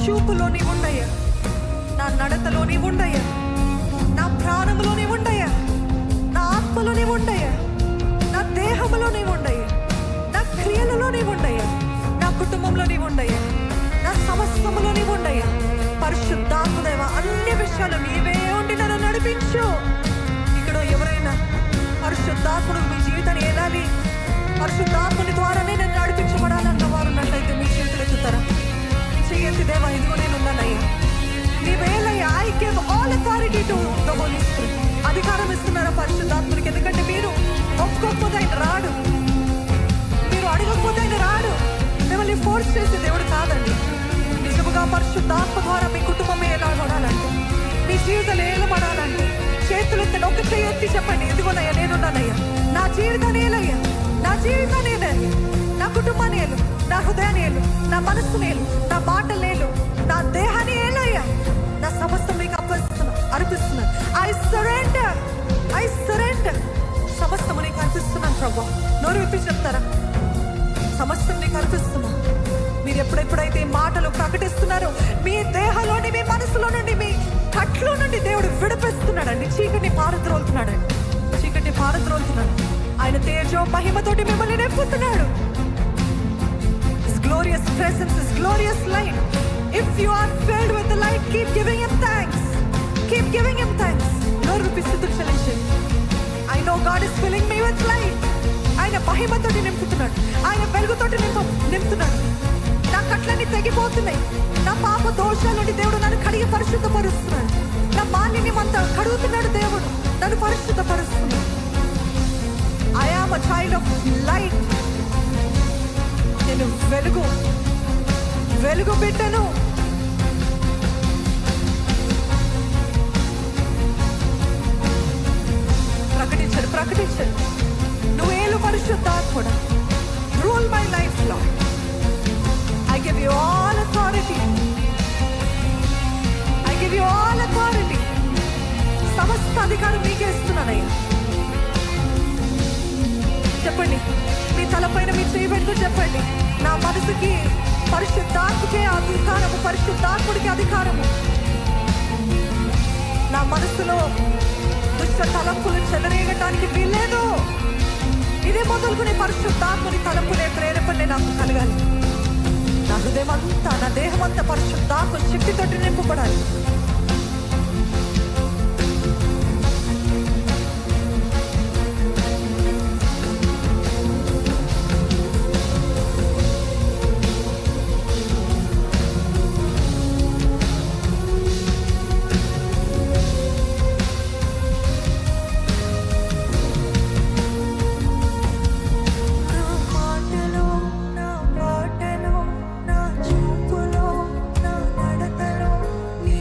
చూపులో నీవు ఉండయ్యా, నా నడతలో నీవు ఉండయ్యా, నా ప్రాణంలో నీవు ఉండయ్యా, నా ఆత్మలో నీవు ఉండయ్యా, నా దేహంలో నీవు ఉండయ్యా, నా క్రియలలో నీవు ఉండయ్యా, నా కుటుంబంలో నీవు ఉండయ్యా, నా సమస్తములో నీవు ఉండయ్యా. పరిశుద్ధాత్మదేవ, అన్ని విషయాలు నీవే ఉండి నన్ను నడిపించు. ఇక్కడ ఎవరైనా పరిశుద్ధాత్ముడు మీ జీవితాన్ని ఏలాలి, పరిశుద్ధాత్ముని ద్వారానే నేను నడిపించబడాలన్న వారు ఉన్నట్లయితే మీ చేతులు ఎత్తుతారా? చెయ్యండి దేవా, ఇదిగో నేను ఉన్నానయ్యా, నీవేలయ్యా. I give all authority to the Holy Spirit. అధికారం ఇస్తున్నారా పరిశుద్ధాత్మునికి? ఎందుకంటే మీరు ఒప్పుకోకపోతే ఆయన రాడు, మీరు అడగకపోతే ఆయన రాడు. మిమ్మల్ని ఫోర్స్ చేసే దేవుడు కాదండి. నిజముగా పరిశుద్ధాత్మ ద్వారా మీ కుటుంబం ఏలాగొనాలంటే, మీ జీవితాలు ఏలబడాలంటే చేతులు ఎత్తండి. ఒక చెయ్యి ఎత్తి చెప్పండి, ఇదిగోనయ్యా నేనున్నానయ్యా, నా జీవితాన్ని ఏలయ్యా, నా జీవితాన్ని ఏలయ్యా, నా కుటుంబాన్ని ఏలు, నా హృదయాన్ని ఏలు, నా మనస్సుని ఏలు, నా మాటలు ఏలు, నా దేహాన్ని ఏలయ్యా. నా సమస్తం మీకు అర్పిస్తున్నాను. I surrender. సమస్తం నీకు అర్పిస్తున్నాను ప్రభు. నోరు విప్పి చెప్తారా? సమస్తం నీకు అర్పిస్తున్నాను. మీరు ఎప్పుడెప్పుడైతే మాటలు ప్రకటిస్తున్నారో మీ దేహంలోని, మీ మనసులో నుండి, మీ కట్లో నుండి దేవుడు విడిపిస్తున్నాడండి. చీకటిని పారద్రోలుతున్నాడండి, చీకటిని పారద్రోలుతున్నాడు. ఆయన తేజో మహిమతోటి మిమ్మల్ని నింపుతున్నాడు. His glorious presence, His glorious light. If you are filled with the light, keep giving Him thanks. Keep giving Him thanks. నోరు విప్పి స్తుతులు చెల్లించండి. I know God is filling me with light. ఆయన మహిమతోటి నింపుతున్నాడు, ఆయన వెలుగుతోటి నింపుతున్నాడు. నా కట్లన్నీ తెగిపోతున్నాయి. నా పాప దోషాల నుండి దేవుడు నన్ను కడిగి పరిశుద్ధపరుస్తున్నాడు. నా మాలిన్యం అంతా కడుగుతున్నాడు దేవుడు, నన్ను పరిశుద్ధపరుస్తున్నాడు. I am a child of light. నేను వెలుగు బిడ్డను. ప్రకటించండి. నువ్వేలు పరిశుద్ధాత్ముడా. Rule my life lord. I give you all authority. I give you all authority. సమస్త అధికారం మీకే ఇస్తున్నానయ్యా. చెప్పండి, మీ తలపైన మీ చేయి పెట్టుకుని చెప్పండి, నా మనసుకి పరిశుద్ధాత్మకే అధికారము, పరిశుద్ధాత్ముడికి అధికారము. నా మనసులో దుష్ట తలంపులు చెలరేగటానికి వీల్లేదు. ఇదే మొదలుకునే పరిశుద్ధాత్ముని తలంపులే ప్రేరేపణలే నాకు కలగాలి. నా హృదయం అంతా, నా దేహం అంతా పరిశుద్ధాత్మ శక్తితోటి నింపబడాలి. నీ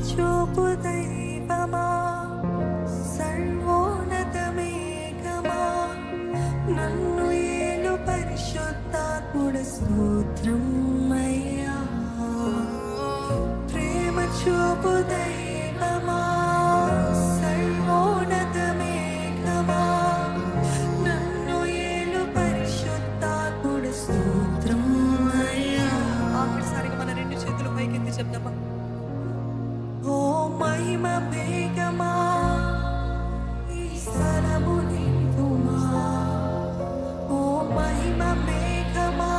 చూపు దైవమా సర్వోన్నత మేఘమా నన్ను ఏలు పరిశుద్ధాత్ముడ స్తోత్రం అయ్యా ప్రేమ చూపు దైవమా సర్వోన్నత మేఘమా నన్ను ఏలు పరిశుద్ధాత్ముడ స్తోత్రం అయ్యా ఆఖరిసారిగా మన రెండు చేతులు పైకెత్తి చెప్దామా ఓ మహిమ మేఘమా ఈ స్థలము నింపుమా ఓ మహిమ మేఘమా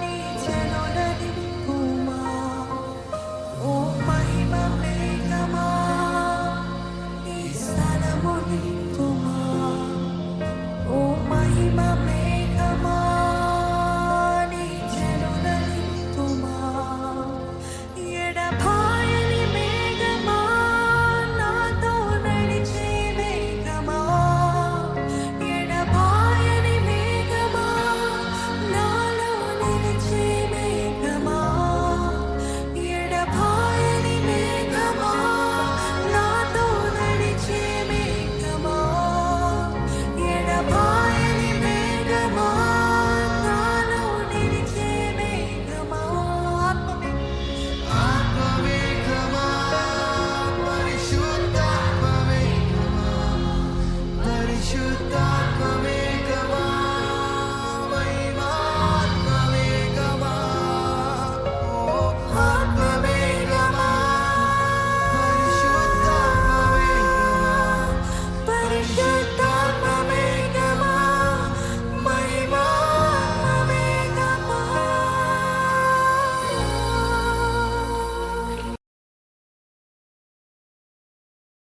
నీ జనుల నింపుమా ఓ మహిమ మేఘమా ఈ స్థలము నింపుమా ఓ మహిమ మేఘమా నీ జనుల నింపుమా ఎడబాయని మేఘమా నాతో నడిచే మేఘమా ఎడబాయని మేఘమా నాలో నిలిచే మేఘమా ఎడబాయని మేఘమా నాతో నడిచే మేఘమా ఎడబాయని మేఘమా నాలో నిలిచే మేఘమా ఆత్మవేగమా పరిశుద్ధాత్మవేగమా పరిశుద్ధాత్మవేగమా